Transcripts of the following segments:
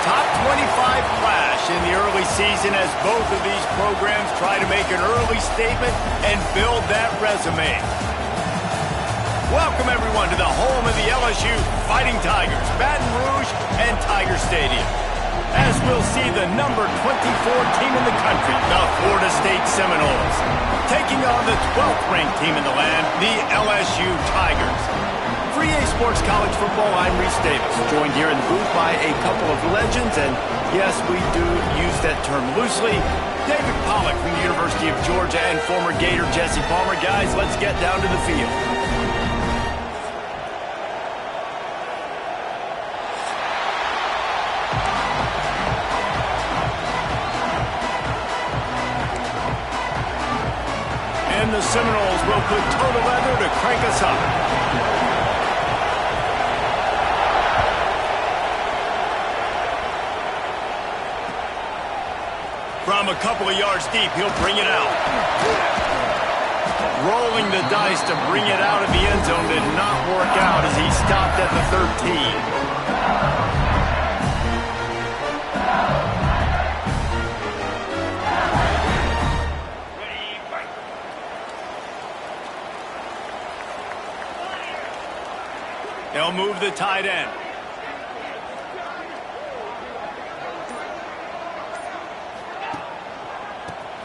top 25 flash in the early season as both of these programs try to make an early statement and build that resume. Welcome, everyone, to the home of the LSU Fighting Tigers, Baton Rouge and Tiger Stadium. As we'll see the number 24 team in the country, the Florida State Seminoles, taking on the 12th ranked team in the land, the LSU Tigers. For EA Sports College Football, I'm Reese Davis, joined here in the booth by a couple of legends, and yes, we do use that term loosely. David Pollack from the University of Georgia and former Gator Jesse Palmer. Guys, let's get down to the field. And the Seminoles will put toe to leather to crank us up. From a couple of yards deep, he'll bring it out. Rolling the dice to bring it out of the end zone did not work out as he stopped at the 13. They'll move the tight end.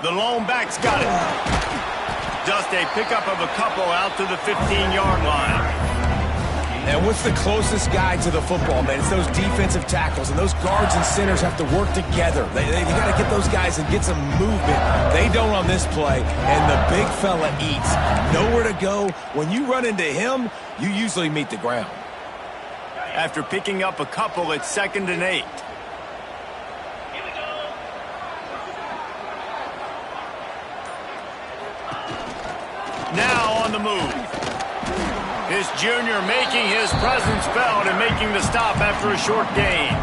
The lone back's got it. Just a pickup of a couple out to the 15-yard line. And what's the closest guy to the football, man? It's those defensive tackles, and those guards and centers have to work together. They got to get those guys and get some movement. They don't on this play, and the big fella eats. Nowhere to go. When you run into him, you usually meet the ground. After picking up a couple, it's 2nd and 8. Now on the move. This junior making his presence felt and making the stop after a short gain.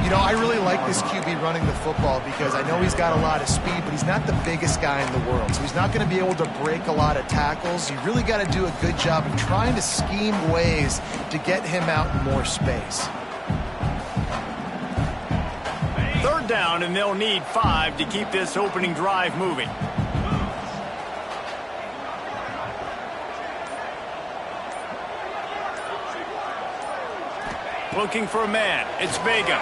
You know, I really like this QB running the football because I know he's got a lot of speed, but he's not the biggest guy in the world. So he's not going to be able to break a lot of tackles. You really got to do a good job of trying to scheme ways to get him out in more space. 3rd down, and they'll need 5 to keep this opening drive moving. Looking for a man. It's Vega.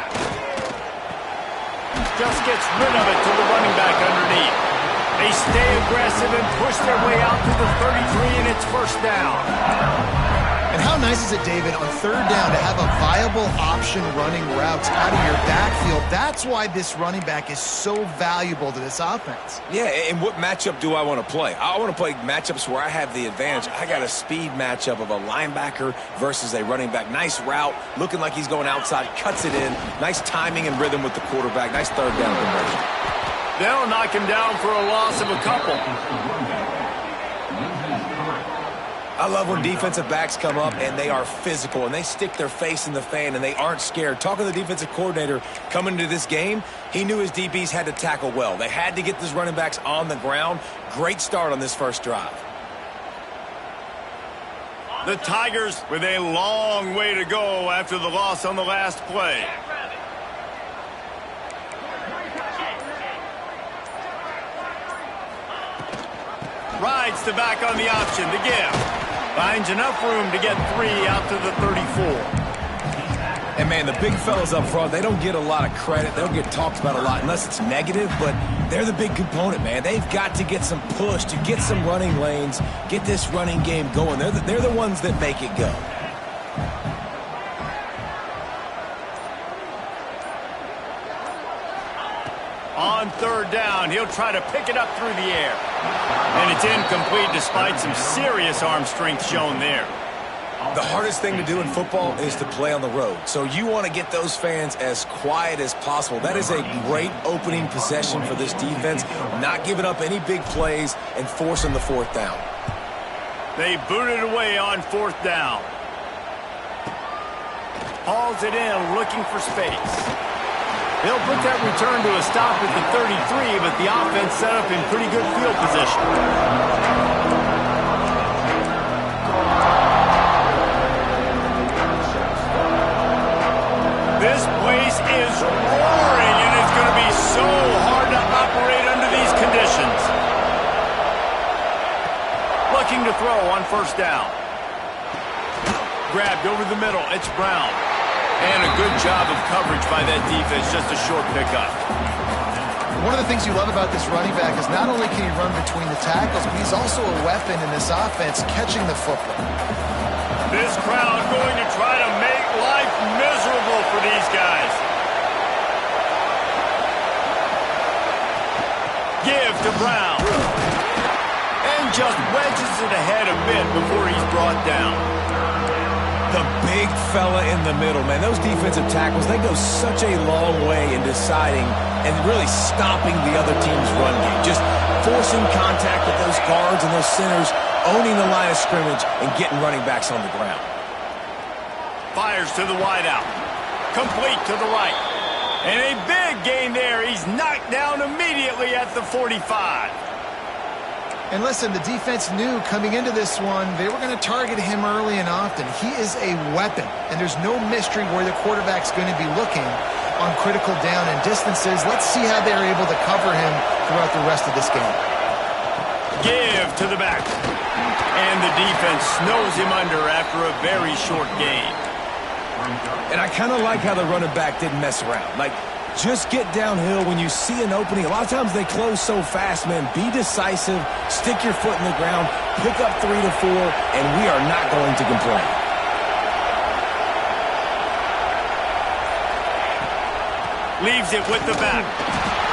Just gets rid of it to the running back underneath. They stay aggressive and push their way out to the 33, and it's 1st down. And how nice is it, David, on 3rd down to have a viable option running routes out of your backfield? That's why this running back is so valuable to this offense. Yeah, and what matchup do I want to play? I want to play matchups where I have the advantage. I got a speed matchup of a linebacker versus a running back. Nice route, looking like he's going outside, cuts it in. Nice timing and rhythm with the quarterback. Nice 3rd down conversion. They'll knock him down for a loss of a couple. I love when defensive backs come up and they are physical and they stick their face in the fan and they aren't scared. Talking to the defensive coordinator coming into this game, he knew his DBs had to tackle well. They had to get these running backs on the ground. Great start on this first drive. The Tigers with a long way to go after the loss on the last play. Rides the back on the option to give. Finds enough room to get 3 out to the 34. And, man, the big fellas up front, they don't get a lot of credit. They don't get talked about a lot unless it's negative, but they're the big component, man. They've got to get some push, to get some running lanes, get this running game going. They're the ones that make it go. On 3rd down, he'll try to pick it up through the air. And it's incomplete despite some serious arm strength shown there. The hardest thing to do in football is to play on the road. So you want to get those fans as quiet as possible. That is a great opening possession for this defense. Not giving up any big plays and forcing the 4th down. They booted away on 4th down. Hauls it in, looking for space. They'll put that return to a stop at the 33, but the offense set up in pretty good field position. This place is roaring, and it's going to be so hard to operate under these conditions. Looking to throw on first down. Grabbed over the middle. It's Brown. And a good job of coverage by that defense. Just a short pickup. One of the things you love about this running back is not only can he run between the tackles, but he's also a weapon in this offense catching the football. This crowd going to try to make life miserable for these guys. Give to Brown. And just wedges it ahead a bit before he's brought down. The big fella in the middle, man. Those defensive tackles, they go such a long way in deciding and really stopping the other team's run game. Just forcing contact with those guards and those centers, owning the line of scrimmage, and getting running backs on the ground. Fires to the wideout. Complete to the right. And a big gain there. He's knocked down immediately at the 45. And listen, the defense knew coming into this one, they were going to target him early and often. He is a weapon, and there's no mystery where the quarterback's going to be looking on critical down and distances. Let's see how they're able to cover him throughout the rest of this game. Give to the back. And the defense snows him under after a very short gain. And I kind of like how the running back didn't mess around. Like, just get downhill when you see an opening. A lot of times they close so fast, man. Be decisive, stick your foot in the ground, pick up 3 to 4, and we are not going to complain. Leaves it with the back.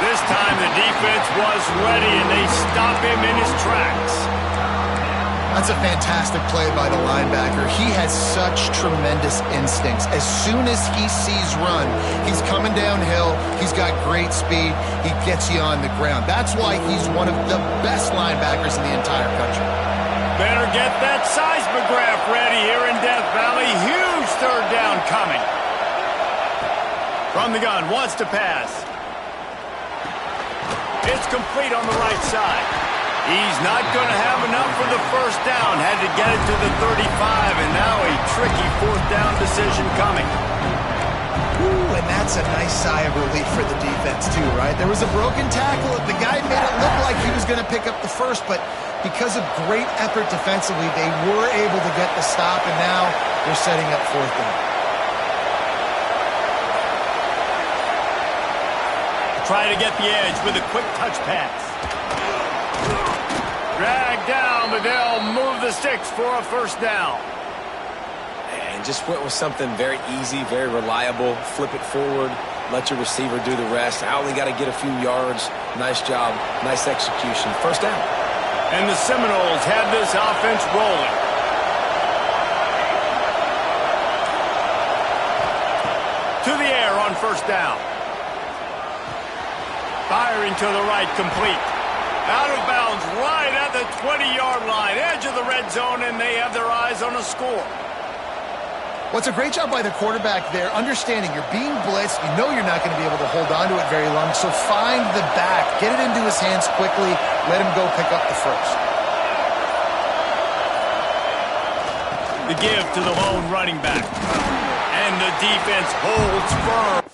This time the defense was ready, and they stop him in his tracks. That's a fantastic play by the linebacker. He has such tremendous instincts. As soon as he sees run, he's coming downhill. He's got great speed. He gets you on the ground. That's why he's one of the best linebackers in the entire country. Better get that seismograph ready here in Death Valley. Huge third down coming. From the gun, wants to pass. It's complete on the right side. He's not going to have enough for the first down. Had to get it to the 35, and now a tricky fourth down decision coming. Ooh, and that's a nice sigh of relief for the defense, too, right? There was a broken tackle. The guy made it look like he was going to pick up the first, but because of great effort defensively, they were able to get the stop, and now they're setting up fourth down. Try to get the edge with a quick touch pass. Drag down, but they'll move the sticks for a first down. And just went with something very easy, very reliable. Flip it forward, let your receiver do the rest. I only got to get a few yards. Nice job, nice execution. First down. And the Seminoles have this offense rolling. To the air on first down. Firing to the right, complete. Out of bounds, right at the 20-yard line, edge of the red zone, and they have their eyes on a score. What's a great job by the quarterback there, understanding you're being blitzed, you know you're not going to be able to hold on to it very long, so find the back, get it into his hands quickly, let him go pick up the first. The give to the lone running back. And the defense holds firm.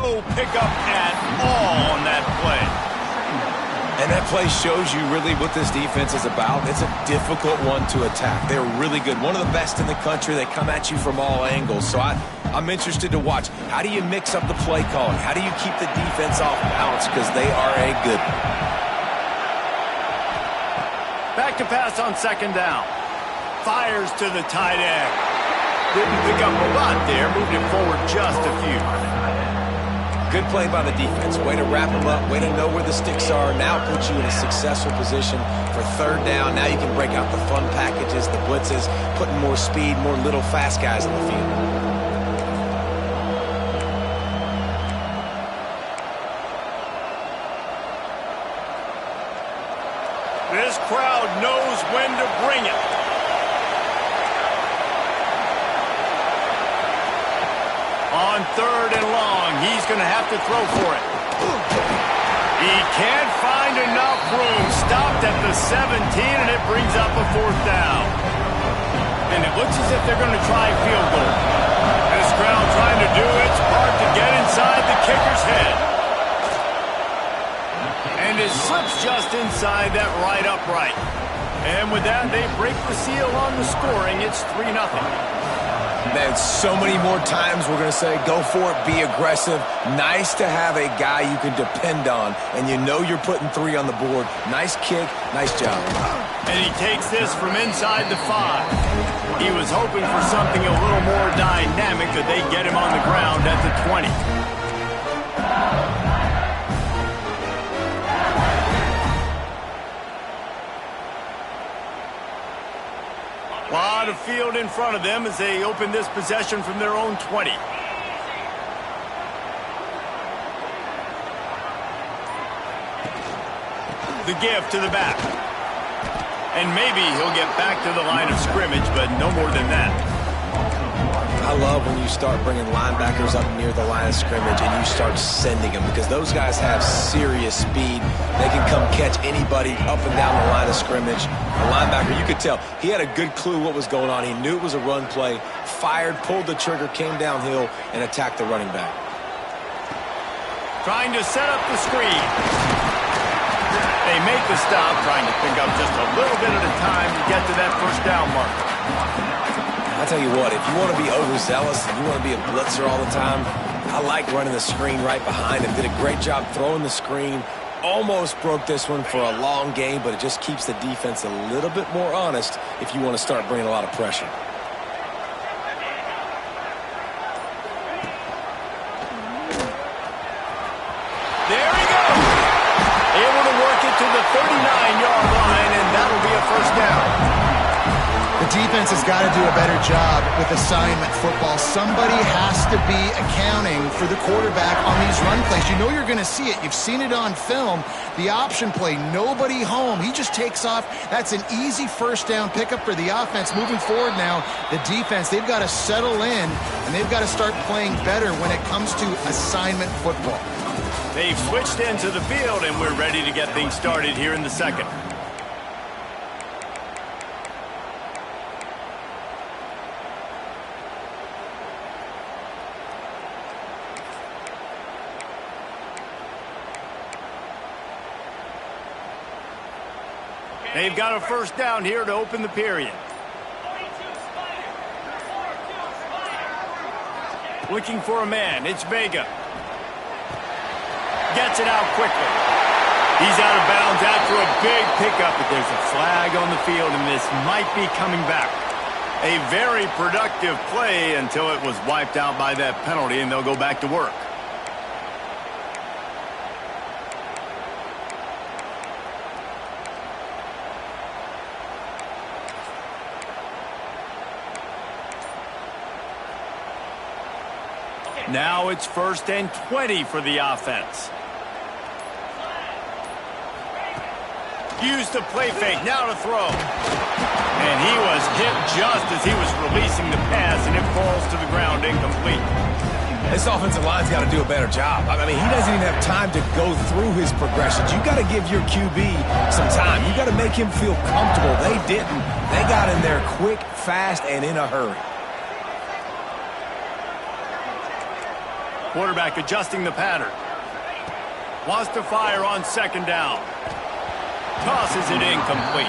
no pickup at all on that play. And that play shows you really what this defense is about. It's a difficult one to attack. They're really good. One of the best in the country. They come at you from all angles. So I'm interested to watch. How do you mix up the play calling? How do you keep the defense off balance? Because they are a good one. Back to pass on second down. Fires to the tight end. Didn't pick up a lot there. Moved it forward just a few. Good play by the defense. Way to wrap them up. Way to know where the sticks are. Now puts you in a successful position for third down. Now you can break out the fun packages, the blitzes, putting more speed, more little fast guys in the field. This crowd knows when to bring it. On third and long, he's going to have to throw for it. He can't find enough room. Stopped at the 17, and it brings up a fourth down. And it looks as if they're going to try a field goal. This crowd trying to do its part to get inside the kicker's head. And it slips just inside that right upright. And with that, they break the seal on the scoring. It's 3-0. Man, so many more times we're going to say, go for it, be aggressive. Nice to have a guy you can depend on, and you know you're putting 3 on the board. Nice kick, nice job. And he takes this from inside the 5. He was hoping for something a little more dynamic, but they get him on the ground at the 20. Lot of field in front of them as they open this possession from their own 20. The give to the back. And maybe he'll get back to the line of scrimmage, but no more than that. I love when you start bringing linebackers up near the line of scrimmage and you start sending them, because those guys have serious speed. They can come catch anybody up and down the line of scrimmage. The linebacker, you could tell, he had a good clue what was going on. He knew it was a run play, fired, pulled the trigger, came downhill, and attacked the running back. Trying to set up the screen. They make the stop, trying to pick up just a little bit at a time to get to that first down mark. I'll tell you what, if you want to be overzealous and you want to be a blitzer all the time, I like running the screen right behind him. Did a great job throwing the screen. Almost broke this one for a long game, but it just keeps the defense a little bit more honest if you want to start bringing a lot of pressure. There he goes. Able to work it to the 39-yard line, and that'll be a first down. The defense has got to do a better job with assignment football. Somebody has to be accounting for the quarterback on these run plays. You know you're going to see it. You've seen it on film. The option play, nobody home. He just takes off. That's an easy first down pickup for the offense. Moving forward now, the defense, they've got to settle in, and they've got to start playing better when it comes to assignment football. They've switched into the field, and we're ready to get things started here in the second. They've got a first down here to open the period. Looking for a man. It's Vega. Gets it out quickly. He's out of bounds after a big pickup, but there's a flag on the field, and this might be coming back. A very productive play until it was wiped out by that penalty, and they'll go back to work. Now it's 1st and 20 for the offense. Used the play fake, now to throw. And he was hit just as he was releasing the pass, and it falls to the ground incomplete. This offensive line's got to do a better job. I mean, he doesn't even have time to go through his progressions. You got to give your QB some time. You got to make him feel comfortable. They didn't. They got in there quick, fast, and in a hurry. Quarterback adjusting the pattern. Wants to fire on second down. Tosses it incomplete.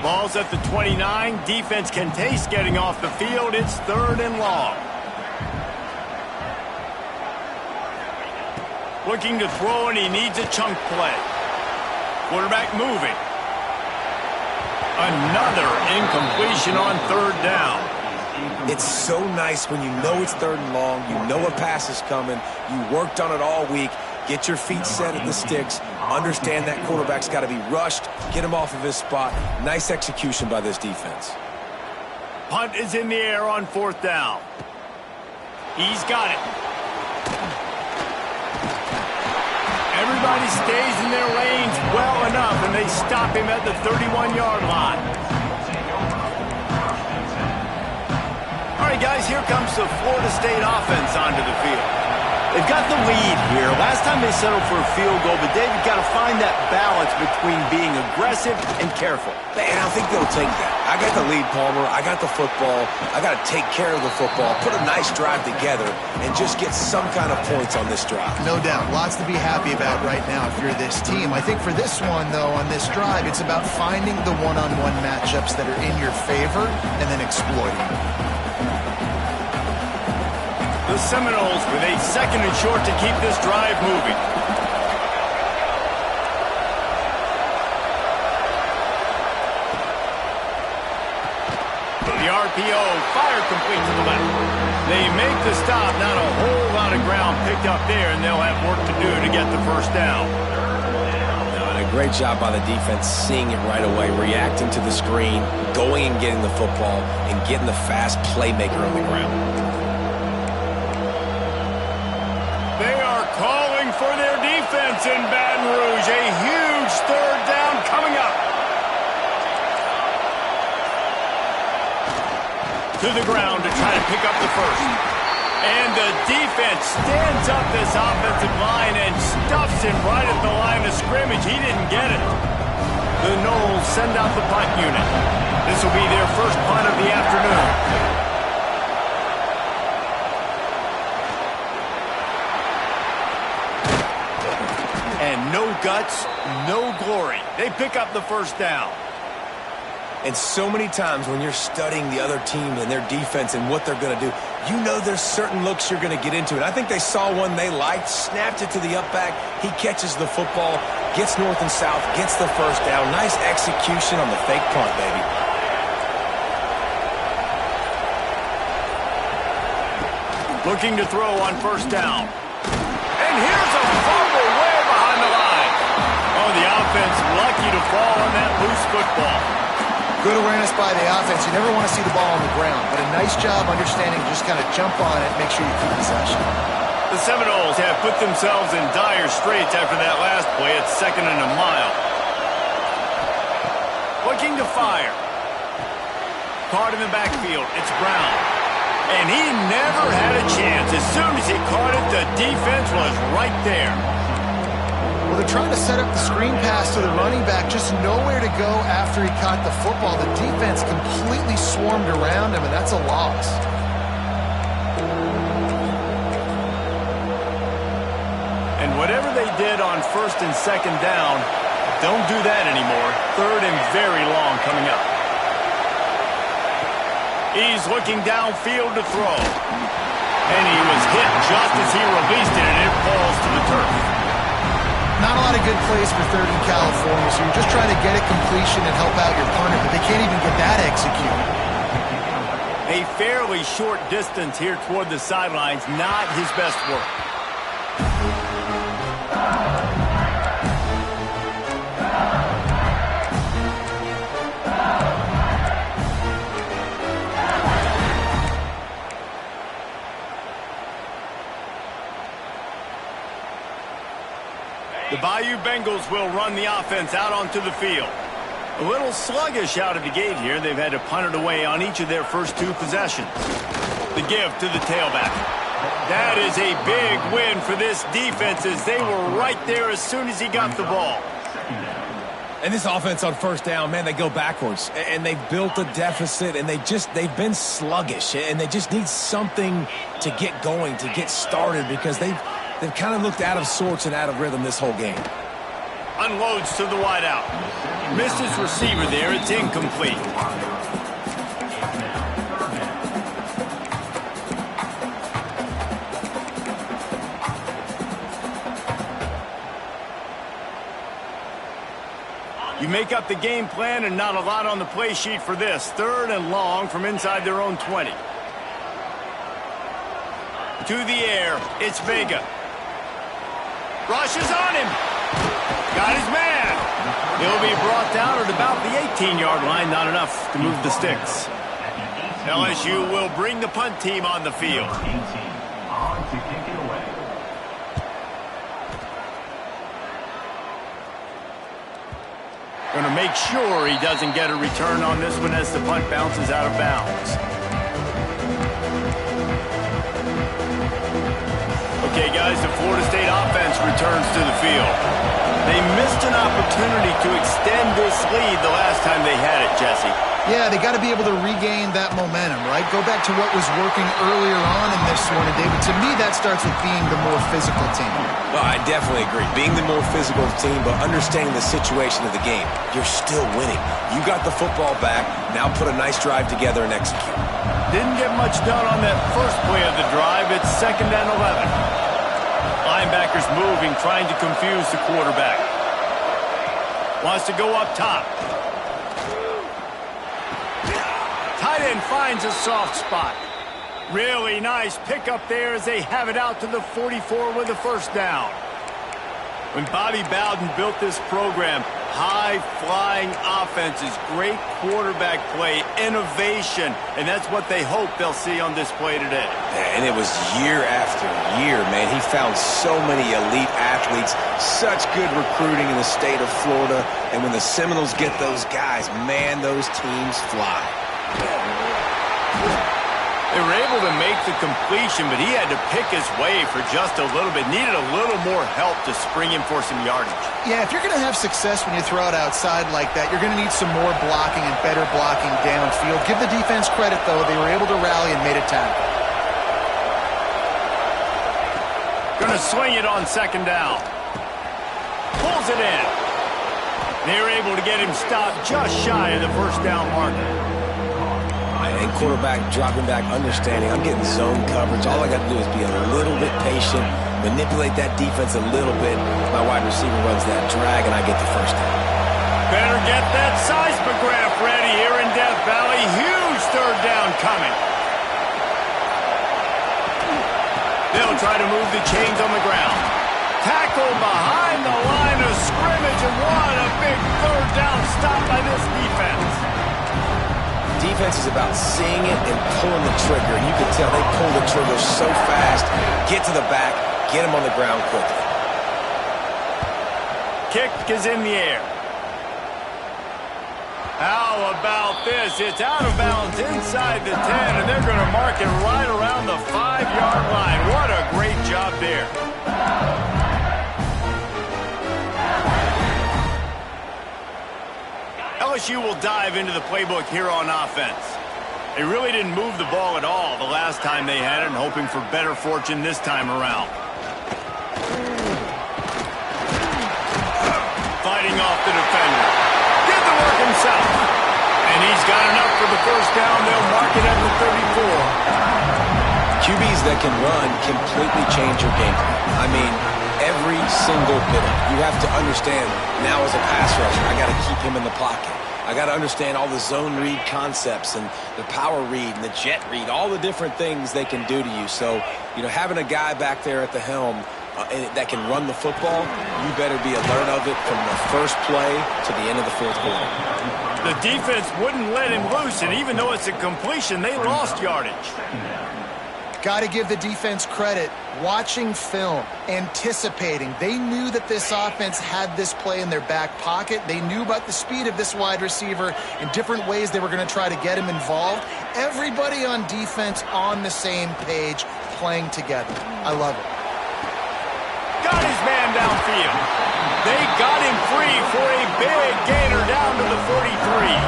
Ball's at the 29. Defense can taste getting off the field. It's 3rd and long. Looking to throw, and he needs a chunk play. Quarterback moving. Another incompletion on 3rd down. It's so nice when you know it's 3rd and long, you know a pass is coming, you worked on it all week, get your feet set at the sticks, understand that quarterback's got to be rushed, get him off of his spot. Nice execution by this defense. Punt is in the air on 4th down. He's got it. Everybody stays in their lanes well enough, and they stop him at the 31-yard line. All right, guys, here comes the Florida State offense onto the field. They've got the lead here. Last time they settled for a field goal, but they've got to find that balance between being aggressive and careful. Man, I think they'll take that. I got the lead, Palmer. I got the football. I got to take care of the football, put a nice drive together, and just get some kind of points on this drive. No doubt. Lots to be happy about right now if you're this team. I think for this one, though, on this drive, it's about finding the one-on-one matchups that are in your favor and then exploiting them. The Seminoles with a 2nd and short to keep this drive moving. The RPO fired complete to the left. They make the stop. Not a whole lot of ground picked up there, and they'll have work to do to get the 1st down. And a great job by the defense seeing it right away, reacting to the screen, going and getting the football, and getting the fast playmaker on the ground. Calling for their defense in Baton Rouge. A huge 3rd down coming up. To the ground to try to pick up the 1st. And the defense stands up this offensive line and stuffs him right at the line of scrimmage. He didn't get it. The Noles send out the punt unit. This will be their first punt of the afternoon. No guts, no glory. They pick up the 1st down. And so many times when you're studying the other team and their defense and what they're going to do, you know there's certain looks you're going to get into. And I think they saw one they liked, snapped it to the up back. He catches the football, gets north and south, gets the 1st down. Nice execution on the fake punt, baby. Looking to throw on 1st down. And here's a fumble way behind the line. Oh, the offense lucky to fall on that loose football. Good awareness by the offense. You never want to see the ball on the ground, but a nice job understanding to just kind of jump on it, make sure you keep possession. The Seminoles have put themselves in dire straits after that last play. It's 2nd and a mile. Looking to fire. Caught in the backfield. It's Brown. And he never had a chance. As soon as he caught it, the defense was right there. Well, they're trying to set up the screen pass to the running back, just nowhere to go after he caught the football. The defense completely swarmed around him, and that's a loss. And whatever they did on 1st and 2nd down, don't do that anymore. 3rd and very long coming up. He's looking downfield to throw. And he was hit just as he released it, and it falls to the turf. Not a lot of good plays for 3rd in California, so you're just trying to get a completion and help out your punter, but they can't even get that executed. A fairly short distance here toward the sidelines, not his best work. The Bayou Bengals will run the offense out onto the field. A little sluggish out of the gate here. They've had to punt it away on each of their first 2 possessions. The give to the tailback. That is a big win for this defense as they were right there as soon as he got the ball. And this offense on first down, man, they go backwards. And they've built a deficit, and they've been sluggish. And they just need something to get going, to get started, because they've kind of looked out of sorts and out of rhythm this whole game. Unloads to the wideout. Missed his receiver there. It's incomplete. You make up the game plan and not a lot on the play sheet for this. 3rd and long from inside their own 20. To the air, it's Vega. Rushes on him. Got his man. He'll be brought down at about the 18-yard line. Not enough to move the sticks. LSU will bring the punt team on the field. Going to make sure he doesn't get a return on this one as the punt bounces out of bounds. Okay, guys, the Florida State offense returns to the field. They missed an opportunity to extend this lead the last time they had it, Jesse. Yeah, they got to be able to regain that momentum, right? Go back to what was working earlier on in this one. And, David, to me, that starts with being the more physical team. Well, I definitely agree. Being the more physical team, but understanding the situation of the game. You're still winning. You got the football back. Now put a nice drive together and execute. Didn't get much done on that first play of the drive. It's 2nd and 11. Linebackers moving, trying to confuse the quarterback. Wants to go up top. Tight end finds a soft spot. Really nice pickup there as they have it out to the 44 with a 1st down. When Bobby Bowden built this program, high-flying offenses, great quarterback play, innovation, and that's what they hope they'll see on display today. And it was year after year, man. He found so many elite athletes, such good recruiting in the state of Florida, and when the Seminoles get those guys, man, those teams fly. They were able to make the completion, but he had to pick his way for just a little bit. Needed a little more help to spring him for some yardage. Yeah, if you're going to have success when you throw it outside like that, you're going to need some more blocking and better blocking downfield. Give the defense credit, though. They were able to rally and made a tackle. Going to swing it on 2nd down. Pulls it in. They were able to get him stopped just shy of the 1st down marker. And quarterback dropping back, understanding I'm getting zone coverage. All I got to do is be a little bit patient, manipulate that defense a little bit. My wide receiver runs that drag, and I get the 1st down. Better get that seismograph ready here in Death Valley. Huge 3rd down coming. They'll try to move the chains on the ground. Tackle behind the line of scrimmage, and what a big 3rd down stop by this defense. Defense is about seeing it and pulling the trigger. And you can tell they pull the trigger so fast, get to the back, get him on the ground quickly. Kick is in the air. How about this? It's out of bounds inside the 10, and they're going to mark it right around the 5-yard line. What a great job there. LSU will dive into the playbook here on offense. They really didn't move the ball at all the last time they had it, and hoping for better fortune this time around. Fighting off the defender. Did the work himself. And he's got enough for the 1st down. They'll mark it at the 34. QBs that can run completely change your game plan. I mean, every single bit of it. You have to understand, now as a pass rusher, I got to keep him in the pocket. I got to understand all the zone read concepts and the power read and the jet read, all the different things they can do to you. So, having a guy back there at the helm that can run the football, you better be alert of it from the first play to the end of the 4th quarter. The defense wouldn't let him loose, and even though it's a completion, they lost yardage. Got to give the defense credit. Watching film, anticipating. They knew that this offense had this play in their back pocket. They knew about the speed of this wide receiver and different ways they were going to try to get him involved. Everybody on defense on the same page, playing together. I love it. Got his man down downfield. They got him free for a big gainer down to the 43.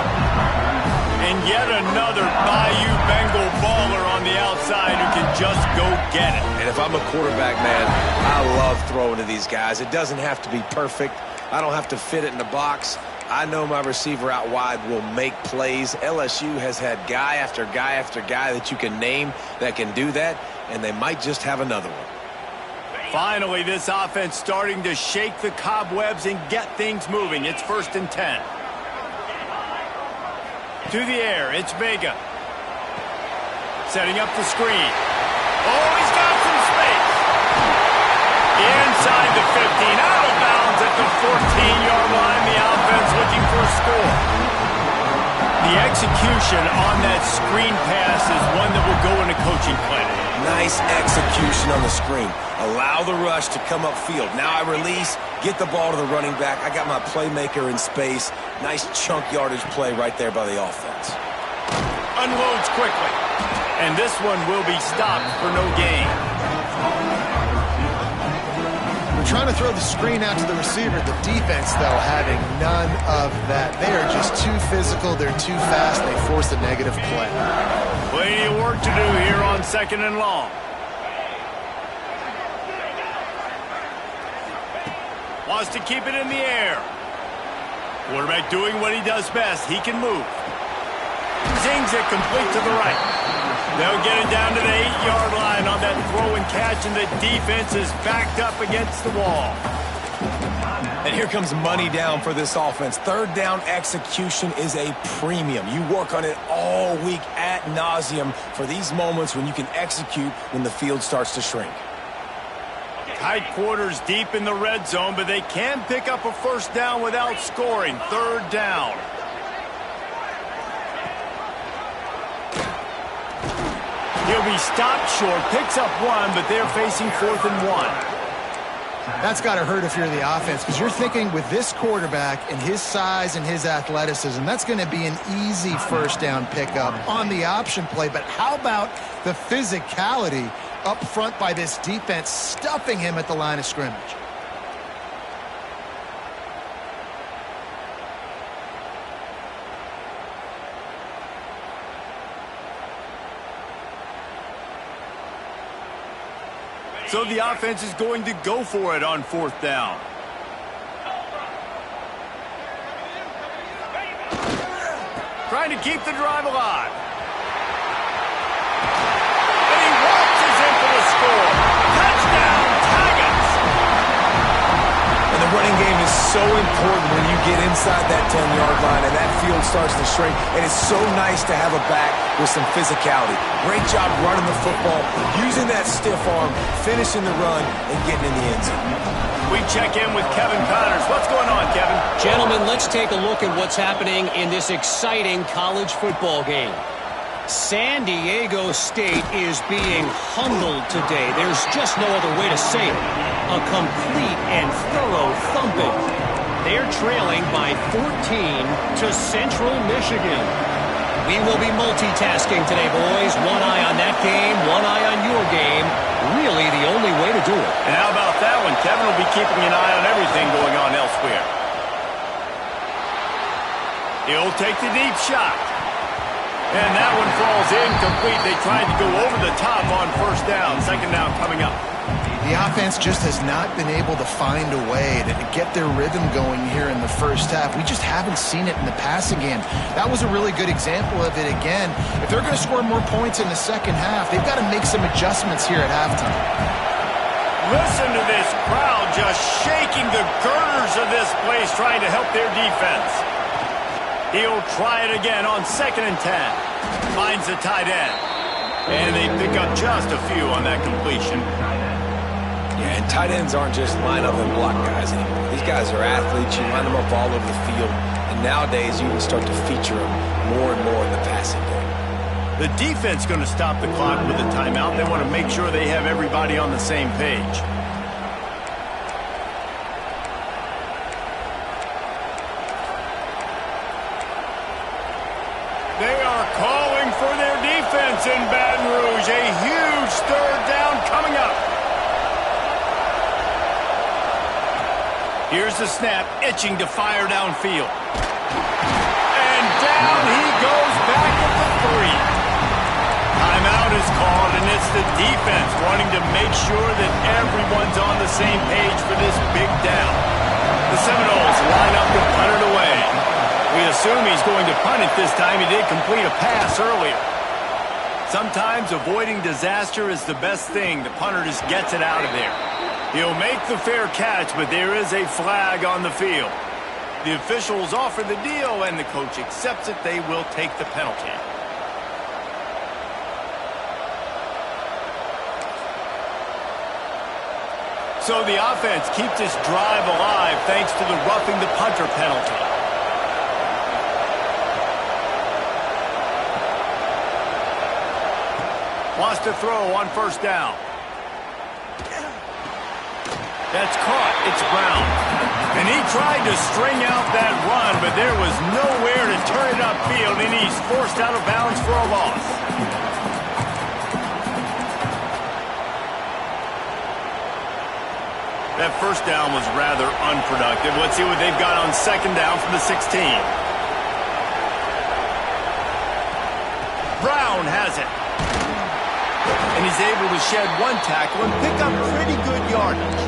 And yet another Bayou Bengal baller on the outside who can just go get it. And if I'm a quarterback, man, I love throwing to these guys. It doesn't have to be perfect. I don't have to fit it in the box. I know my receiver out wide will make plays. LSU has had guy after guy after guy that you can name that can do that, and they might just have another one. Finally, this offense starting to shake the cobwebs and get things moving. It's 1st and 10. To the air, it's Vega. Setting up the screen. Oh, he's got some space. Inside the 15, out of bounds at the 14-yard line. The offense looking for a score. The execution on that screen pass is one that will go in a coaching plan. Nice execution on the screen. Allow the rush to come upfield. Now I release, get the ball to the running back. I got my playmaker in space. Nice chunk yardage play right there by the offense. Unloads quickly. And this one will be stopped for no gain. We're trying to throw the screen out to the receiver. The defense, though, having none of that. They are just too physical. They're too fast. They force a negative play. Plenty of work to do here on 2nd and long. Wants to keep it in the air. Quarterback doing what he does best. He can move. Zings it complete to the right. They'll get it down to the 8-yard line on that throw and catch, and the defense is backed up against the wall. And here comes money down for this offense. 3rd down execution is a premium. You work on it all week ad nauseum for these moments when you can execute when the field starts to shrink. Tight quarters deep in the red zone, but they can pick up a 1st down without scoring. 3rd down. He'll be stopped short, picks up 1, but they're facing 4th and 1. That's got to hurt if you're the offense, because you're thinking with this quarterback and his size and his athleticism, that's going to be an easy 1st down pickup on the option play. But how about the physicality up front by this defense, stuffing him at the line of scrimmage? So the offense is going to go for it on 4th down. Trying to keep the drive alive. And he waltzes in for the score. Touchdown, Tigers! And the running game is so important when you get inside that 10-yard line and that field starts to shrink. And it's so nice to have a back with some physicality. Great job running the football, using that stiff arm, finishing the run, and getting in the end zone. We check in with Kevin Connors. What's going on, Kevin? Gentlemen, let's take a look at what's happening in this exciting college football game. San Diego State is being humbled today. There's just no other way to say it. A complete and thorough thumping. They're trailing by 14 to Central Michigan. We will be multitasking today, boys. One eye on that game, one eye on your game. Really the only way to do it. And how about that one? Kevin will be keeping an eye on everything going on elsewhere. He'll take the deep shot. And that one falls incomplete. They tried to go over the top on 1st down. 2nd down coming up. The offense just has not been able to find a way to get their rhythm going here in the 1st half. We just haven't seen it in the passing game. That was a really good example of it again. If they're going to score more points in the 2nd half, they've got to make some adjustments here at halftime. Listen to this crowd just shaking the girders of this place, trying to help their defense. He'll try it again on 2nd and 10. Finds the tight end. And they pick up just a few on that completion. Yeah, and tight ends aren't just line up and block guys anymore. These guys are athletes. You line them up all over the field. And nowadays, you can start to feature them more and more in the passing game. The defense going to stop the clock with a timeout. They want to make sure they have everybody on the same page. They are calling for their defense in Baton Rouge. A huge 3rd down coming up. Here's the snap, itching to fire downfield. And down he goes back at the 3. Timeout is called, and it's the defense wanting to make sure that everyone's on the same page for this big down. The Seminoles line up to punt it away. We assume he's going to punt it this time. He did complete a pass earlier. Sometimes avoiding disaster is the best thing. The punter just gets it out of there. He'll make the fair catch, but there is a flag on the field. The officials offer the deal, and the coach accepts it. They will take the penalty. So the offense keeps this drive alive thanks to the roughing the punter penalty. Wants to throw on first down. That's caught. It's Brown. And he tried to string out that run, but there was nowhere to turn it upfield, and he's forced out of bounds for a loss. That first down was rather unproductive. Let's see what they've got on second down from the 16. Brown has it. And he's able to shed one tackle and pick up pretty good yardage.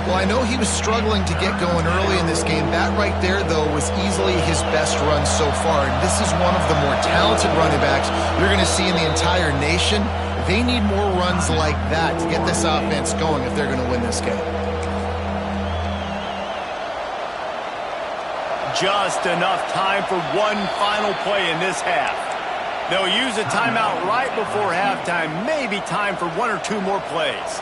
Well, I know he was struggling to get going early in this game. That right there, though, was easily his best run so far. And this is one of the more talented running backs you're going to see in the entire nation. They need more runs like that to get this offense going if they're going to win this game. Just enough time for one final play in this half. They'll use a timeout right before halftime. Maybe time for one or two more plays.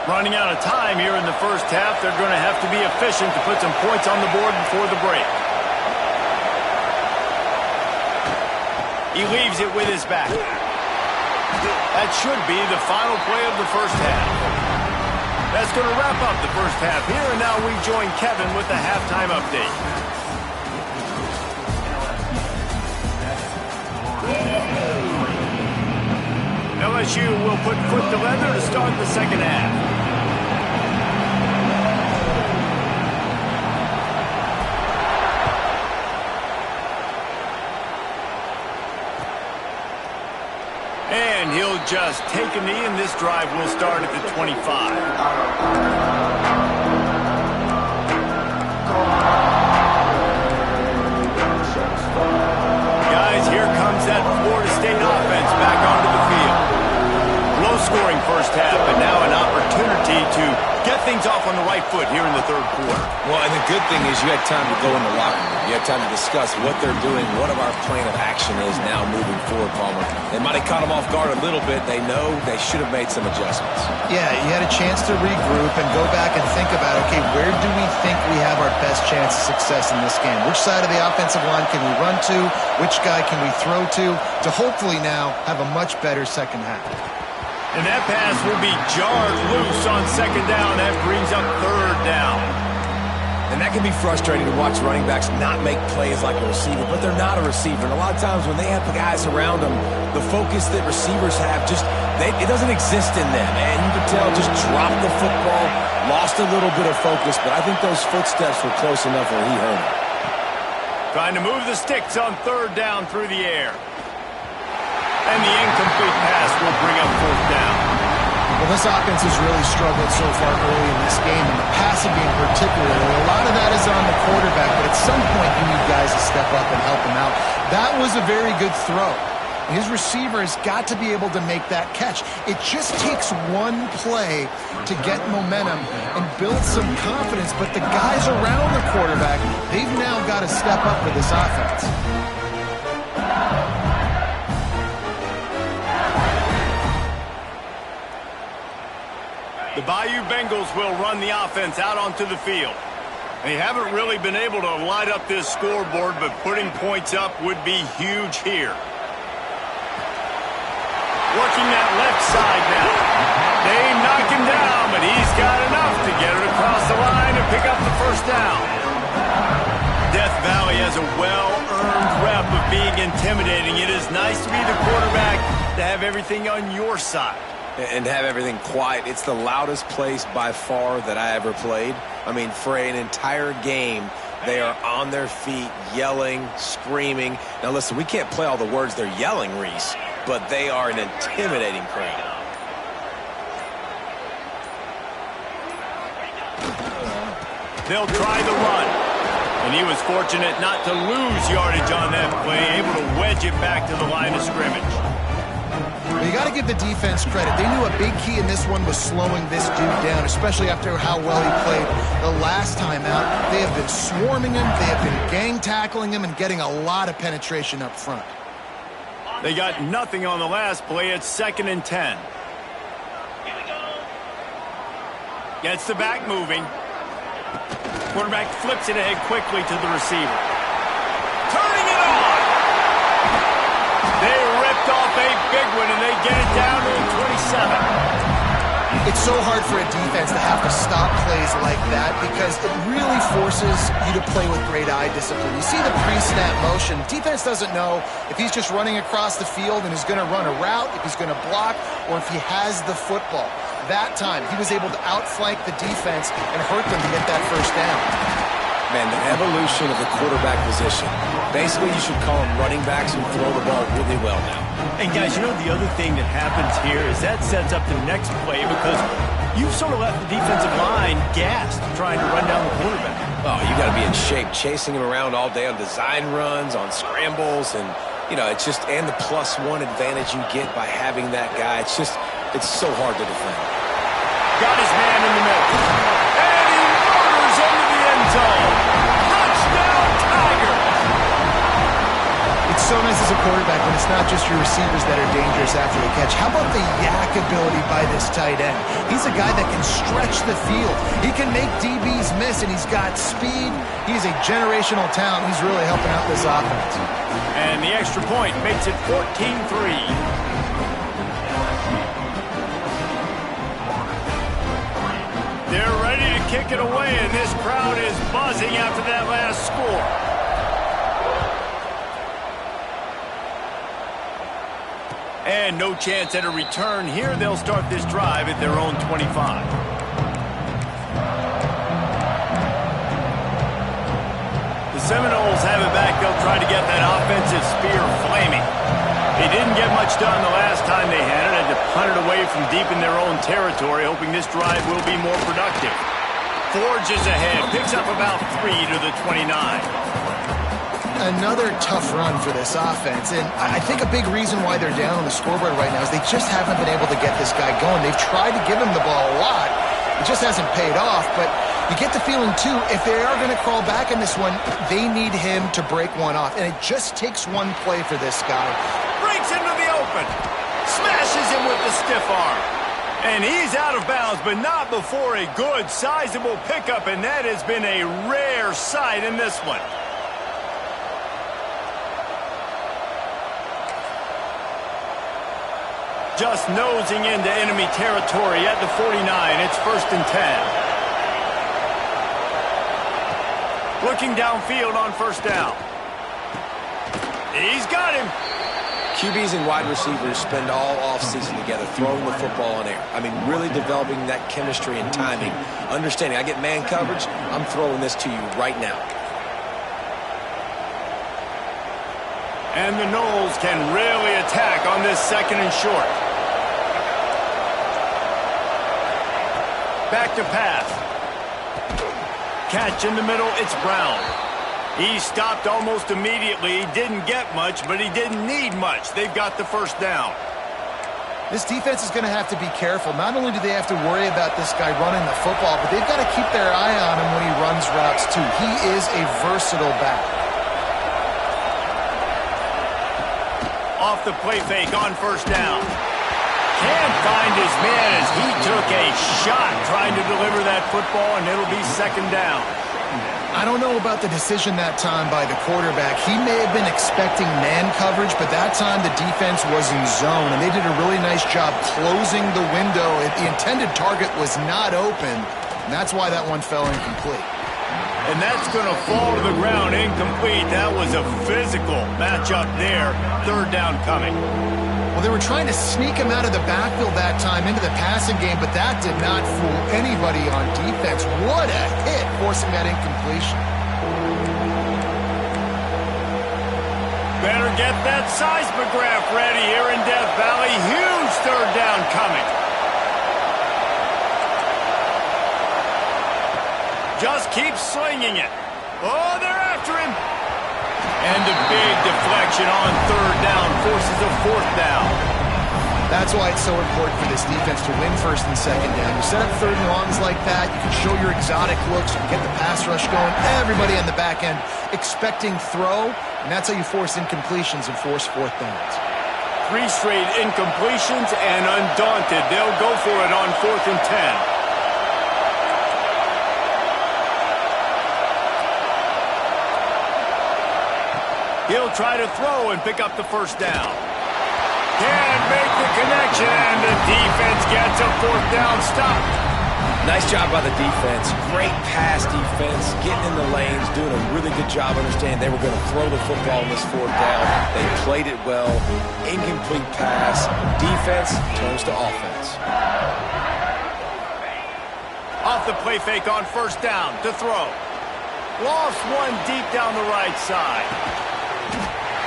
Running out of time here in the first half. They're going to have to be efficient to put some points on the board before the break. He leaves it with his back. That should be the final play of the first half. That's going to wrap up the first half here, and now we join Kevin with the halftime update. LSU will put foot to leather to start the second half. And he'll just take a knee, and this drive will start at the 25. Guys, here comes that Florida State offense back onto the field. Low-scoring first half, but now an opportunity to get things off on the right foot here in the third quarter. Well, and the good thing is you had time to go in the locker room. You had time to discuss what they're doing, what our plan of action is now moving forward, Palmer. They might have caught them off guard a little bit. They know they should have made some adjustments. Yeah, you had a chance to regroup and go back and think about, okay, where do we think we have our best chance of success in this game? Which side of the offensive line can we run to? Which guy can we throw to hopefully now have a much better second half? And that pass will be jarred loose on second down. That brings up third down. And that can be frustrating to watch running backs not make plays like a receiver, but they're not a receiver. And a lot of times when they have the guys around them, the focus that receivers have it doesn't exist in them. And you can tell just dropped the football, lost a little bit of focus, but I think those footsteps were close enough where he heard it. Trying to move the sticks on third down through the air. And the incomplete pass will bring up fourth down. Well, this offense has really struggled so far early in this game, and the passing game particularly. A lot of that is on the quarterback, but at some point you need guys to step up and help him out. That was a very good throw. His receiver has got to be able to make that catch. It just takes one play to get momentum and build some confidence, but the guys around the quarterback, they've now got to step up for this offense. The Bayou Bengals will run the offense out onto the field. They haven't really been able to light up this scoreboard, but putting points up would be huge here. Working that left side now. They knock him down, but he's got enough to get it across the line and pick up the first down. Death Valley has a well-earned rep of being intimidating. It is nice to be the quarterback to have everything on your side. And have everything quiet. It's the loudest place by far that I ever played. I mean, for an entire game, they are on their feet, yelling, screaming. Now, listen, we can't play all the words they're yelling, Reese, but they are an intimidating crowd. They'll try the run. And he was fortunate not to lose yardage on that play, able to wedge it back to the line of scrimmage. Well, you got to give the defense credit. They knew a big key in this one was slowing this dude down, especially after how well he played the last time out. They have been swarming him, they have been gang tackling him, and getting a lot of penetration up front. They got nothing on the last play. It's 2nd and 10. Gets the back moving. Quarterback flips it ahead quickly to the receiver. Turning it on! They ripped off a big one, and they get it down to the 27. It's so hard for a defense to have to stop plays like that because it really forces you to play with great eye discipline. You see the pre-snap motion. Defense doesn't know if he's just running across the field and is going to run a route, if he's going to block, or if he has the football. That time, he was able to outflank the defense and hurt them to get that first down. Man, the evolution of the quarterback position. Basically, you should call them running backs who throw the ball really well now. And guys, you know the other thing that happens here is that sets up the next play because you've sort of left the defensive line gassed trying to run down the quarterback. Oh, you got to be in shape, chasing him around all day on design runs, on scrambles, and, you know, it's just, and the +1 advantage you get by having that guy. It's just, it's so hard to defend. Got his man in the middle. And he murders into the end zone. Touchdown, Tigers! It's so nice as a quarterback when it's not just your receivers that are dangerous after the catch. How about the yak ability by this tight end? He's a guy that can stretch the field. He can make DBs miss, and he's got speed. He's a generational talent. He's really helping out this offense. And the extra point makes it 14-3. They're ready to kick it away, and this crowd is buzzing after that last score. And no chance at a return here. They'll start this drive at their own 25. The Seminoles have it back. They'll try to get that offensive spear flaming. They didn't get much done the last time they had it. Had to punt it away from deep in their own territory, hoping this drive will be more productive. Forges ahead, picks up about 3 to the 29. Another tough run for this offense, and I think a big reason why they're down on the scoreboard right now is they just haven't been able to get this guy going. They've tried to give him the ball a lot. It just hasn't paid off, but you get the feeling, too, if they are going to crawl back in this one, they need him to break one off, and it just takes one play for this guy. Breaks into the open. Smashes him with the stiff arm. And he's out of bounds, but not before a good, sizable pickup, and that has been a rare sight in this one. Just nosing into enemy territory at the 49. It's 1st and 10. Looking downfield on 1st down. He's got him. QBs and wide receivers spend all offseason together throwing the football in air. I mean, really developing that chemistry and timing. Understanding, I get man coverage, I'm throwing this to you right now. And the Noles can really attack on this 2nd and short. Back to pass. Catch in the middle, it's Brown. He stopped almost immediately. He didn't get much, but he didn't need much. They've got the 1st down. This defense is going to have to be careful. Not only do they have to worry about this guy running the football, but they've got to keep their eye on him when he runs routes, too. He is a versatile back. Off the play fake on 1st down. Can't find his man as he took a shot trying to deliver that football, and it'll be 2nd down. I don't know about the decision that time by the quarterback. He may have been expecting man coverage, but that time the defense was in zone, and they did a really nice job closing the window. The intended target was not open, and that's why that one fell incomplete. And that's going to fall to the ground incomplete. That was a physical matchup there. Third down coming. Well, they were trying to sneak him out of the backfield that time into the passing game, but that did not fool anybody on defense. What a hit, forcing that incompletion. Better get that seismograph ready here in Death Valley. Huge third down coming. Just keep slinging it. Oh, they're after him. And a big deflection on third down forces a fourth down. That's why it's so important for this defense to win first and second down. You set up third and longs like that, you can show your exotic looks, you can get the pass rush going, everybody on the back end expecting throw, and that's how you force incompletions and force fourth downs. 3 straight incompletions, and undaunted, they'll go for it on 4th and 10. He'll try to throw and pick up the first down. Can't make the connection, and the defense gets a fourth down stop. Nice job by the defense. Great pass defense, getting in the lanes, doing a really good job understanding they were going to throw the football in this fourth down. They played it well. Incomplete pass. Defense turns to offense. Off the play fake on first down to throw. Lost one deep down the right side.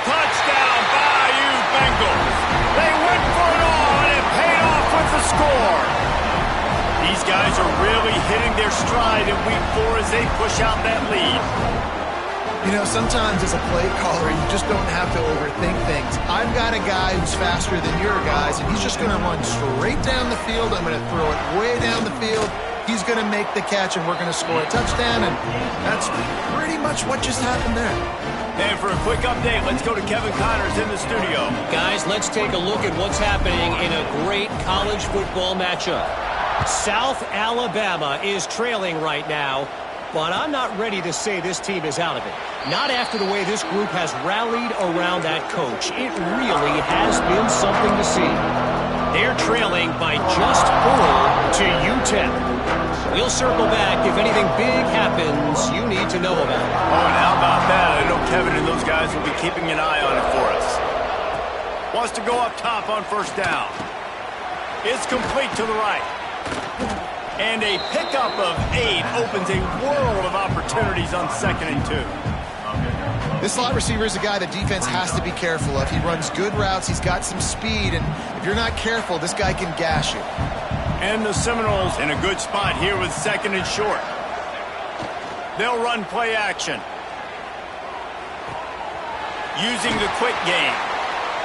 Touchdown, Bayou Bengals. They went for it all, and it paid off with the score. These guys are really hitting their stride in week 4 as they push out that lead. You know, sometimes as a play caller, you just don't have to overthink things. I've got a guy who's faster than your guys, and he's just going to run straight down the field. I'm going to throw it way down the field. He's going to make the catch, and we're going to score a touchdown, and that's pretty much what just happened there. And for a quick update, let's go to Kevin Connors in the studio. Guys, let's take a look at what's happening in a great college football matchup. South Alabama is trailing right now, but I'm not ready to say this team is out of it. Not after the way this group has rallied around that coach. It really has been something to see. They're trailing by just 4 to UTEP. We'll circle back if anything big happens you need to know about. Oh, and how about that? I know Kevin and those guys will be keeping an eye on it for us. Wants to go up top on first down. It's complete to the right. And a pickup of 8 opens a world of opportunities on 2nd and 2. This slot receiver is a guy the defense has to be careful of. He runs good routes, he's got some speed, and if you're not careful, this guy can gash you. And the Seminoles in a good spot here with 2nd and short. They'll run play action. Using the quick game.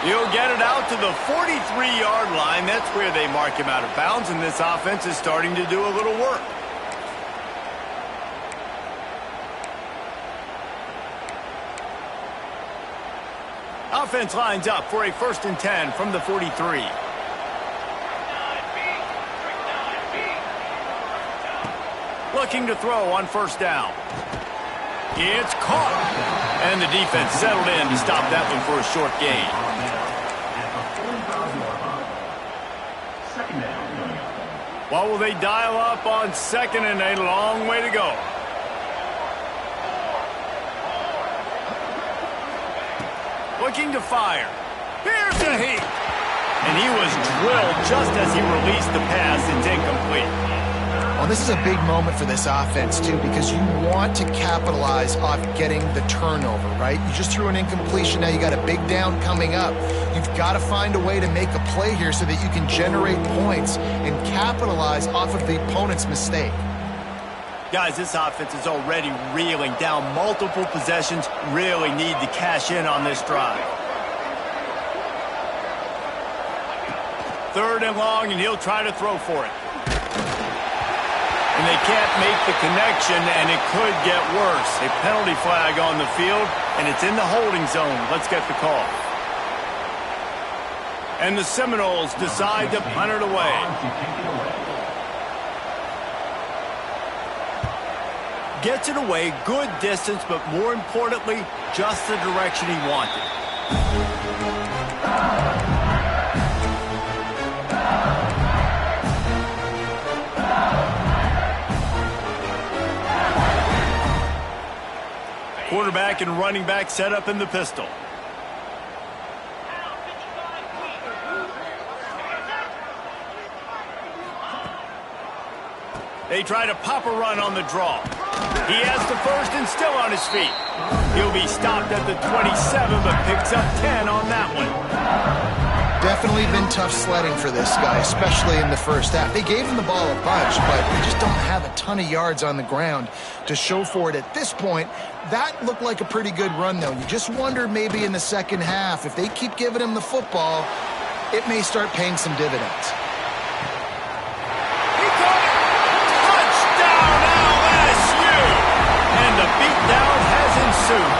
He'll get it out to the 43-yard line. That's where they mark him out of bounds, and this offense is starting to do a little work. Offense lines up for a 1st and 10 from the 43. Looking to throw on first down. It's caught. And the defense settled in to stop that one for a short gain. What will they dial up on 2nd and a long way to go? Looking to fire. Here's the heat. And he was drilled just as he released the pass. It's incomplete. Well, this is a big moment for this offense, too, because you want to capitalize off getting the turnover, right? You just threw an incompletion. Now you got a big down coming up. You've got to find a way to make a play here so that you can generate points and capitalize off of the opponent's mistake. Guys, this offense is already reeling down multiple possessions. Really need to cash in on this drive. 3rd and long, and he'll try to throw for it. And they can't make the connection, and it could get worse. A penalty flag on the field, and it's in the holding zone. Let's get the call. And the Seminoles decide to punt it away. Gets it away, good distance, but more importantly, just the direction he wanted. quarterback and running back set up in the pistol. They try to pop a run on the draw. He has the first and still on his feet. He'll be stopped at the 27, but picks up 10 on that one. Definitely been tough sledding for this guy, especially in the first half. They gave him the ball a bunch, but they just don't have a ton of yards on the ground to show for it at this point. That looked like a pretty good run, though. You just wonder maybe in the second half, if they keep giving him the football, it may start paying some dividends. He caught it! Touchdown, LSU! And the beatdown has ensued.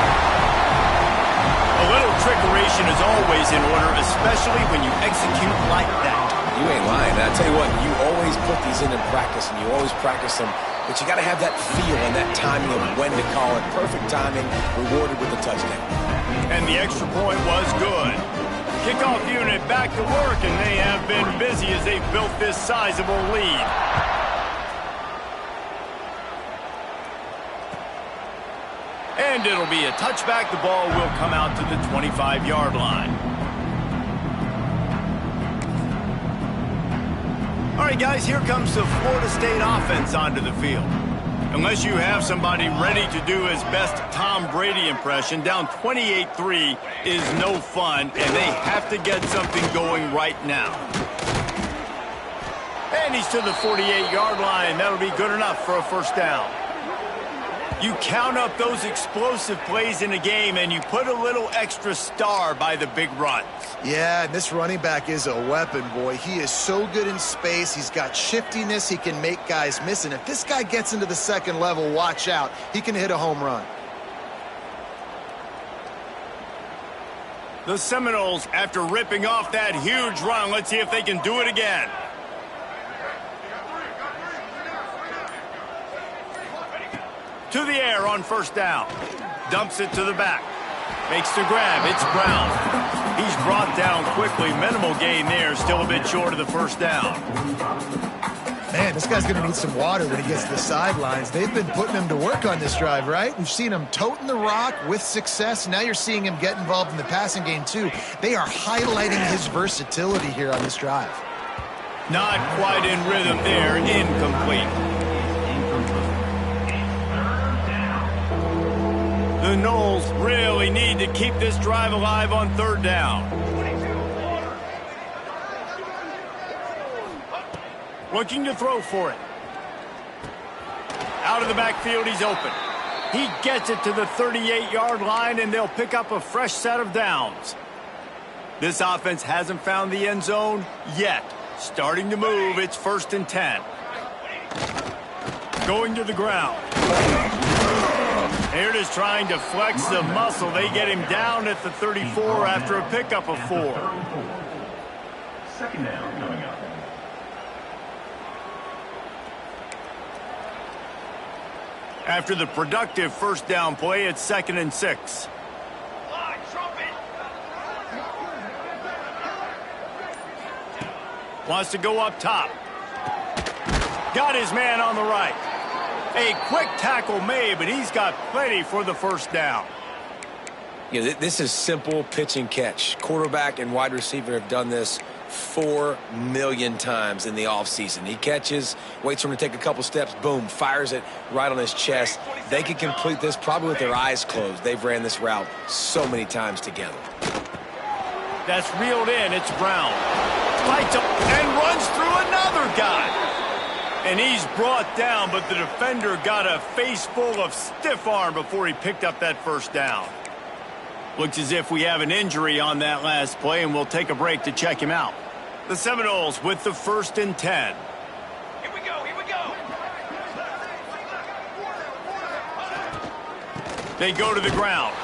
A little trickeration is always in order, especially when you execute like that. You ain't lying. I tell you what, you always put these in practice, and you always practice them, but you got to have that feel and that timing of when to call it. Perfect timing, rewarded with a touchdown. And the extra point was good. Kickoff unit back to work, and they have been busy as they've built this sizable lead. And it'll be a touchback. The ball will come out to the 25-yard line. All right, guys, here comes the Florida State offense onto the field. Unless you have somebody ready to do his best Tom Brady impression, down 28-3 is no fun, and they have to get something going right now. And he's to the 48-yard line. That'll be good enough for a first down. You count up those explosive plays in a game, and you put a little extra star by the big runs. Yeah, and this running back is a weapon, boy. He is so good in space. He's got shiftiness. He can make guys miss. And if this guy gets into the second level, watch out. He can hit a home run. The Seminoles, after ripping off that huge run, let's see if they can do it again. To the air on first down. Dumps it to the back. Makes the grab. It's Brown. He's brought down quickly. Minimal gain there. Still a bit short of the first down. Man, this guy's going to need some water when he gets to the sidelines. They've been putting him to work on this drive, right? We've seen him toting the rock with success. Now you're seeing him get involved in the passing game, too. They are highlighting his versatility here on this drive. Not quite in rhythm there. Incomplete. The Noles really need to keep this drive alive on third down. Looking to throw for it. Out of the backfield, he's open. He gets it to the 38-yard line, and they'll pick up a fresh set of downs. This offense hasn't found the end zone yet. Starting to move, it's 1st and 10. Going to the ground. Here it is trying to flex the muscle. They get him down at the 34 after a pickup of 4. Second down coming up. After the productive first down play, it's 2nd and 6. Wants to go up top. Got his man on the right. A quick tackle made, but he's got plenty for the first down. Yeah, this is simple pitch and catch. Quarterback and wide receiver have done this 4 million times in the offseason. He catches, waits for him to take a couple steps, boom, fires it right on his chest. They can complete this probably with their eyes closed. They've ran this route so many times together. That's reeled in. It's Brown. Lights up and runs through another guy. And he's brought down, but the defender got a face full of stiff arm before he picked up that first down. Looks as if we have an injury on that last play, and we'll take a break to check him out. The Seminoles with the 1st and 10. Here we go, here we go. They go to the ground.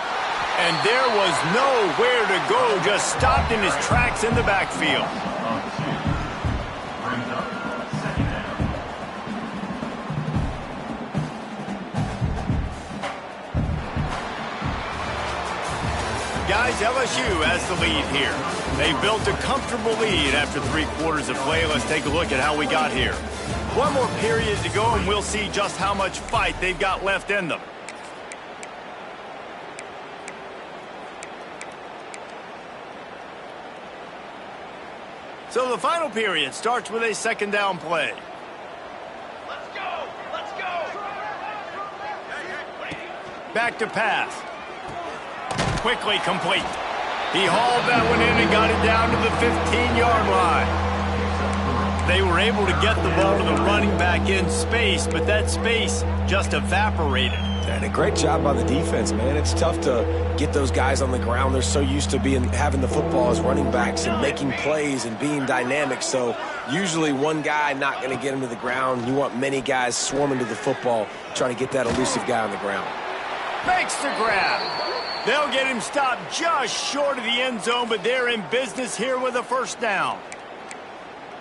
And there was nowhere to go, just stopped in his tracks in the backfield. Guys, LSU has the lead here. They built a comfortable lead after 3 quarters of play. Let's take a look at how we got here. One more period to go, and we'll see just how much fight they've got left in them. So the final period starts with a second down play. Let's go! Let's go! Back to pass. Quickly complete. He hauled that one in and got it down to the 15-yard line. They were able to get the ball to the running back in space, but that space just evaporated. And a great job by the defense, man. It's tough to get those guys on the ground. They're so used to having the football as running backs and making plays and being dynamic. So usually one guy not going to get him to the ground. You want many guys swarming to the football, trying to get that elusive guy on the ground. Makes the grab. They'll get him stopped just short of the end zone, but they're in business here with a first down.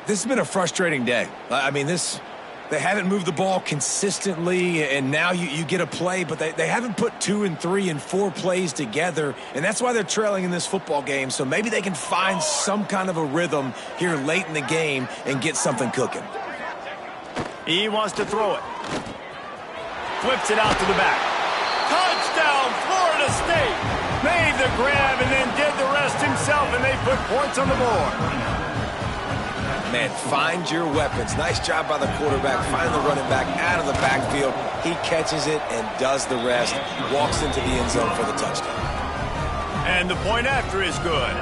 This has been a frustrating day. I mean, they haven't moved the ball consistently, and now you get a play, but they haven't put 2 and 3 and 4 plays together, and that's why they're trailing in this football game. So maybe they can find some kind of a rhythm here late in the game and get something cooking. He wants to throw it. Flips it out to the back. Touchdown, Florida State! Made the grab and then did the rest himself, and they put points on the board. Man, find your weapons. Nice job by the quarterback. Find the running back out of the backfield. He catches it and does the rest. Walks into the end zone for the touchdown. And the point after is good.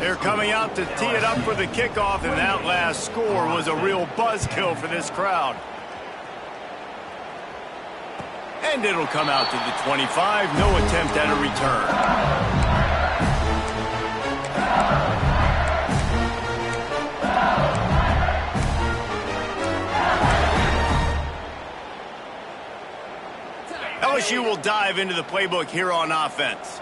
They're coming out to tee it up for the kickoff, and that last score was a real buzzkill for this crowd. And it'll come out to the 25. No attempt at a return. LSU will dive into the playbook here on offense.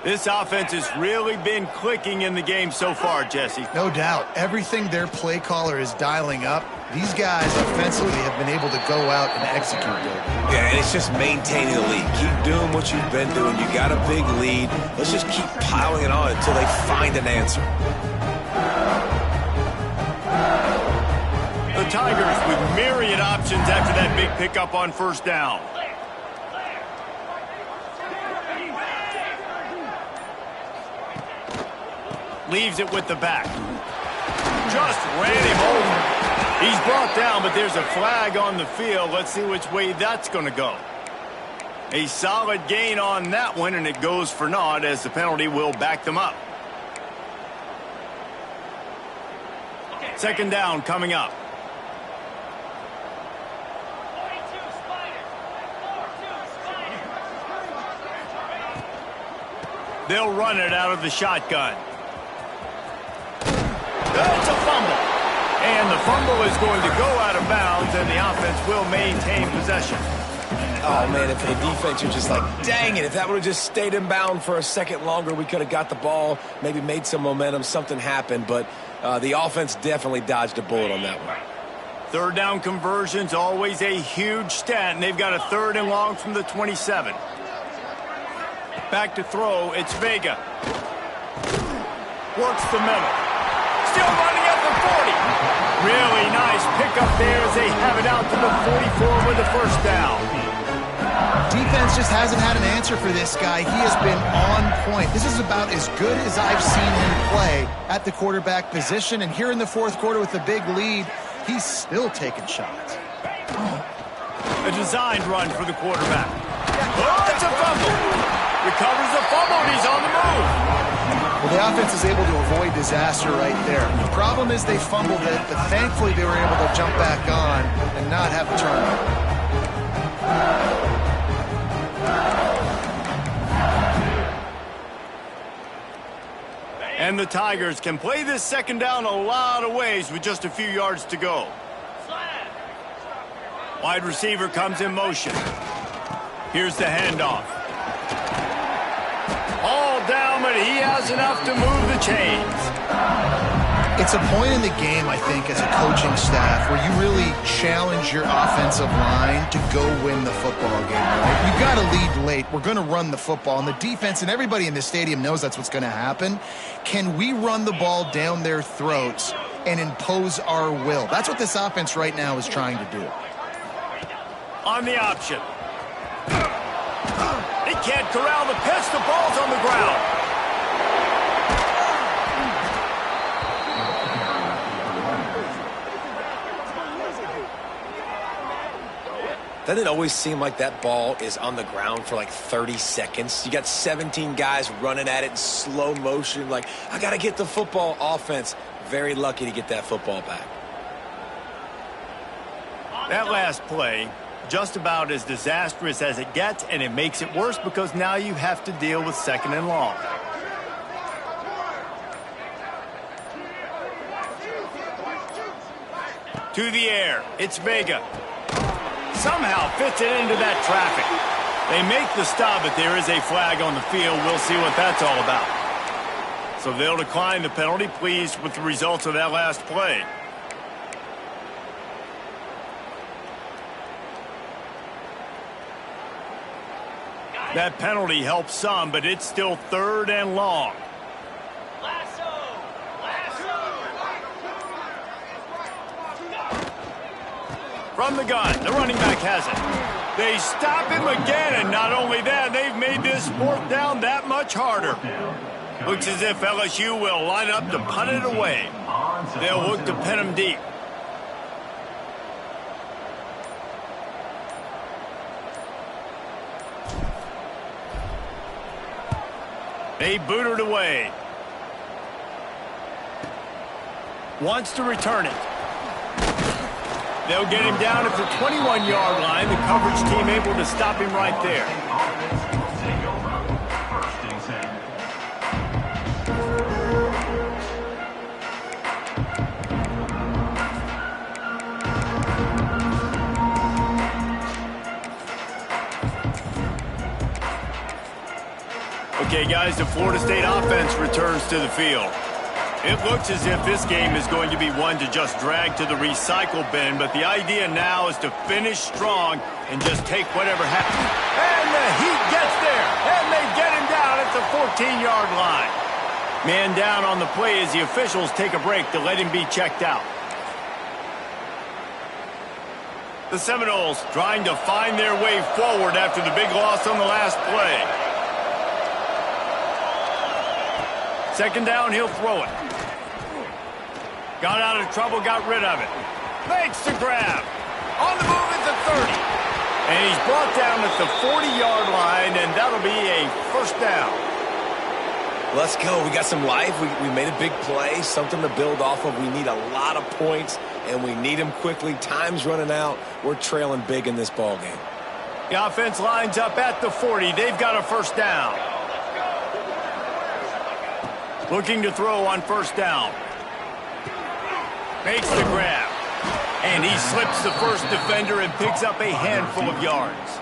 This offense has really been clicking in the game so far, Jesse. No doubt. Everything their play caller is dialing up, these guys offensively have been able to go out and execute it. Yeah, and it's just maintaining the lead. Keep doing what you've been doing. You got a big lead. Let's just keep piling it on until they find an answer. The Tigers with myriad options after that big pickup on first down. Leaves it with the back. Just ran him over. He's brought down, but there's a flag on the field. Let's see which way that's going to go. A solid gain on that one, and it goes for naught as the penalty will back them up. Second down coming up. They'll run it out of the shotgun. That's a fumble. And the fumble is going to go out of bounds, and the offense will maintain possession. Oh, man, and for the defense, you're just like, dang it, if that would have just stayed in bound for a second longer, we could have got the ball, maybe made some momentum, something happened, but the offense definitely dodged a bullet on that one. Third down conversion's always a huge stat, and they've got a third and long from the 27. Back to throw, it's Vega. Works the middle. Still running at the 40. Really nice pickup there as they have it out to the 44 with the first down. Defense just hasn't had an answer for this guy. He has been on point. This is about as good as I've seen him play at the quarterback position. And here in the fourth quarter with a big lead, he's still taking shots. A designed run for the quarterback. Oh, it's a fumble. Recovers the fumble, and he's on the move. Well, the offense is able to avoid disaster right there. The problem is they fumbled it, but thankfully they were able to jump back on and not have a turnover. And the Tigers can play this second down a lot of ways with just a few yards to go. Wide receiver comes in motion. Here's the handoff. All down, but he has enough to move the chains. It's a point in the game, I think, as a coaching staff where you really challenge your offensive line to go win the football game, right? You've got to lead late. We're going to run the football, and the defense and everybody in the stadium knows that's what's going to happen. Can we run the ball down their throats and impose our will? That's what this offense right now is trying to do. On the option. He can't corral the pitch. The ball's on the ground. Doesn't it always seem like that ball is on the ground for like 30 seconds? You got 17 guys running at it in slow motion. Like, I got to get the football. Offense, very lucky to get that football back. That last play, just about as disastrous as it gets, and it makes it worse because now you have to deal with 2nd and long. To the air, it's Vega. Somehow fits it into that traffic. They make the stop, but there is a flag on the field. We'll see what that's all about. So they'll decline the penalty, pleased with the results of that last play. That penalty helps some, but it's still 3rd and long. From the gun, the running back has it. They stop him again, and not only that, they've made this 4th down that much harder. Looks as if LSU will line up to punt it away. They'll look to pin him deep. They boot it away. Wants to return it. They'll get him down at the 21-yard line. The coverage team able to stop him right there. Okay, guys, the Florida State offense returns to the field. It looks as if this game is going to be one to just drag to the recycle bin, but the idea now is to finish strong and just take whatever happens. And the Heat gets there, and they get him down at the 14-yard line. Man down on the play as the officials take a break to let him be checked out. The Seminoles trying to find their way forward after the big loss on the last play. 2nd down, he'll throw it. Got out of trouble, got rid of it. Makes the grab. On the move at the 30. And he's brought down at the 40-yard line, and that'll be a 1st down. Let's go. We got some life. We made a big play, something to build off of. We need a lot of points, and we need them quickly. Time's running out. We're trailing big in this ball game. The offense lines up at the 40. They've got a 1st down. Looking to throw on 1st down. Makes the grab. And he slips the first defender and picks up a handful of yards.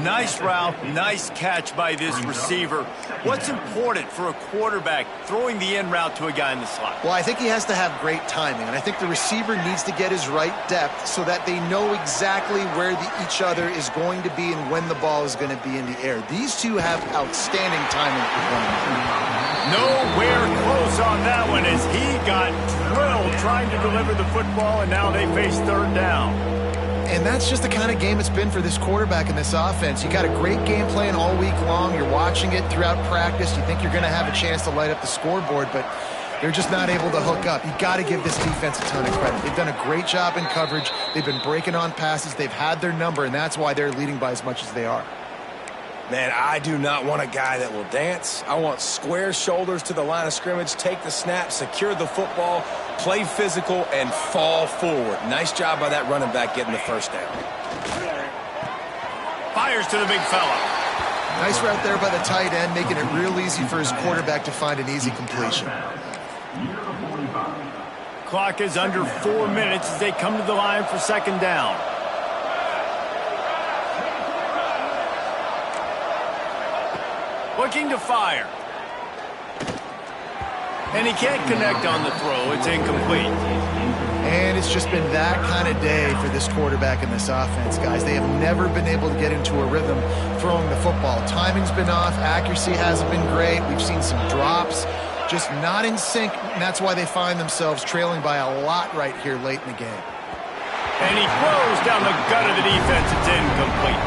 Nice route, nice catch by this receiver. What's important for a quarterback throwing the in route to a guy in the slot? Well, I think he has to have great timing, and I think the receiver needs to get his right depth so that they know exactly where each other is going to be and when the ball is going to be in the air. These two have outstanding timing with one another. Nowhere close on that one as he got drilled trying to deliver the football, and now they face 3rd down. And that's just the kind of game it's been for this quarterback in this offense. You got a great game plan all week long. You're watching it throughout practice. You think you're going to have a chance to light up the scoreboard, but they're just not able to hook up. You got to give this defense a ton of credit. They've done a great job in coverage. They've been breaking on passes. They've had their number, and that's why they're leading by as much as they are. Man, I do not want a guy that will dance. I want square shoulders to the line of scrimmage, take the snap, secure the football, play physical, and fall forward. Nice job by that running back getting the 1st down. Fires to the big fella. Nice route there by the tight end, making it real easy for his quarterback to find an easy completion. Clock is under 4 minutes as they come to the line for 2nd down. Looking to fire. And he can't connect on the throw. It's incomplete. And it's just been that kind of day for this quarterback in this offense, guys. They have never been able to get into a rhythm throwing the football. Timing's been off. Accuracy hasn't been great. We've seen some drops. Just not in sync, and that's why they find themselves trailing by a lot right here late in the game. And he throws down the gut of the defense. It's incomplete.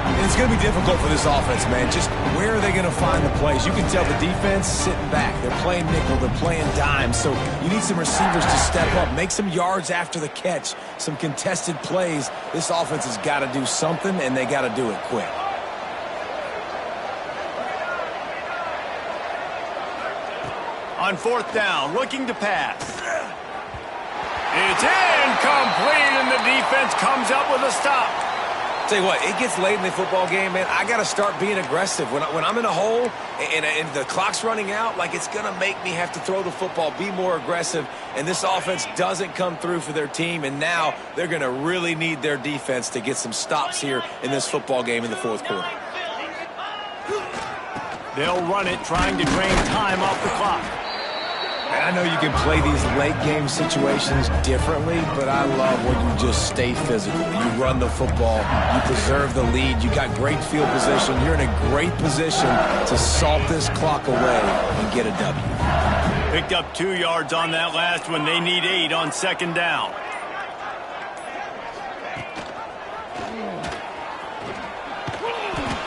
And it's going to be difficult for this offense, man. Just where are they going to find the plays? You can tell the defense sitting back. They're playing nickel. They're playing dime. So you need some receivers to step up, make some yards after the catch, some contested plays. This offense has got to do something, and they got to do it quick. On fourth down, looking to pass. It's incomplete, and the defense comes up with a stop. Tell you what, it gets late in the football game, man. I got to start being aggressive. When I'm in a hole and the clock's running out, like, it's going to make me have to throw the football, be more aggressive, and this offense doesn't come through for their team, and now they're going to really need their defense to get some stops here in this football game in the fourth quarter. They'll run it, trying to drain time off the clock. And I know you can play these late-game situations differently, but I love when you just stay physical. You run the football, you preserve the lead, you got great field position. You're in a great position to salt this clock away and get a W. Picked up 2 yards on that last one. They need 8 on second down.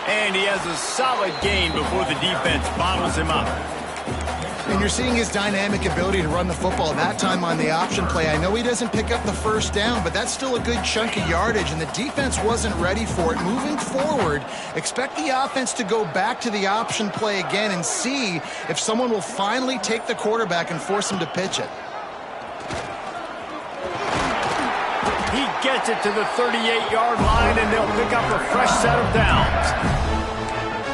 And he has a solid gain before the defense bottles him up. And you're seeing his dynamic ability to run the football, that time on the option play. I know he doesn't pick up the first down, but that's still a good chunk of yardage, and the defense wasn't ready for it. Moving forward, expect the offense to go back to the option play again and see if someone will finally take the quarterback and force him to pitch it. He gets it to the 38-yard line, and they'll pick up a fresh set of downs.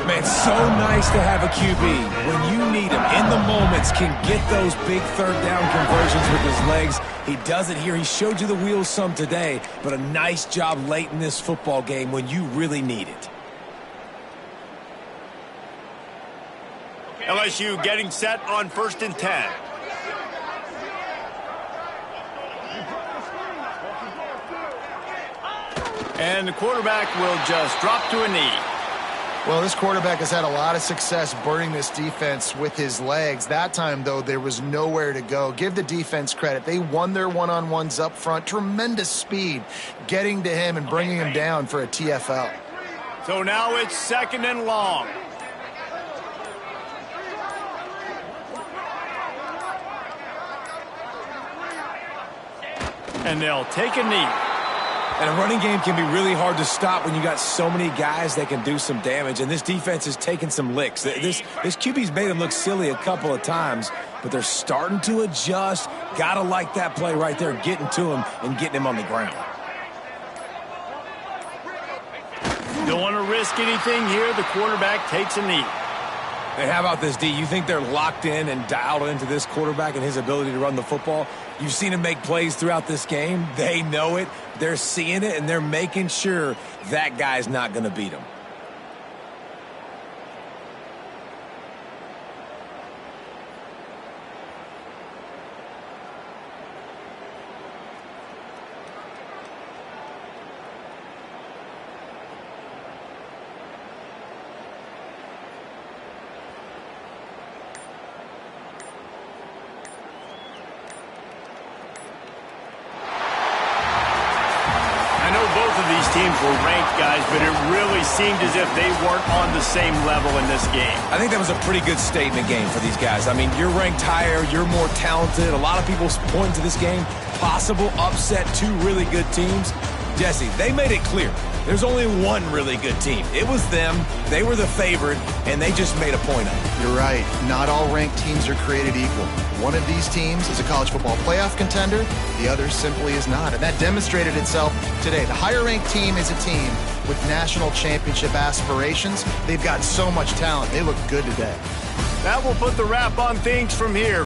Man, so nice to have a QB. When you need him in the moments, can get those big third down conversions with his legs. He does it here. He showed you the wheels some today, but a nice job late in this football game when you really need it. LSU getting set on 1st and 10. And the quarterback will just drop to a knee. Well, this quarterback has had a lot of success burning this defense with his legs. That time, though, there was nowhere to go. Give the defense credit. They won their one-on-ones up front. Tremendous speed getting to him and bringing him down for a TFL. So now it's 2nd and long. And they'll take a knee. And a running game can be really hard to stop when you got so many guys that can do some damage. And this defense is taking some licks. This QB's made them look silly a couple of times, but they're starting to adjust. Gotta like that play right there, getting to him and getting him on the ground. Don't want to risk anything here. The quarterback takes a knee. And how about this, D? You think they're locked in and dialed into this quarterback and his ability to run the football? You've seen him make plays throughout this game. They know it. They're seeing it, and they're making sure that guy's not going to beat him. Teams were ranked, guys, but it really seemed as if they weren't on the same level in this game. I think that was a pretty good statement game for these guys. I mean, you're ranked higher, you're more talented. A lot of people point to this game, possible upset, 2 really good teams. Jesse, they made it clear. There's only one really good team. It was them. They were the favorite, and they just made a point of it. You're right. Not all ranked teams are created equal. One of these teams is a college football playoff contender. The other simply is not. And that demonstrated itself today. The higher-ranked team is a team with national championship aspirations. They've got so much talent. They look good today. That will put the wrap on things from here.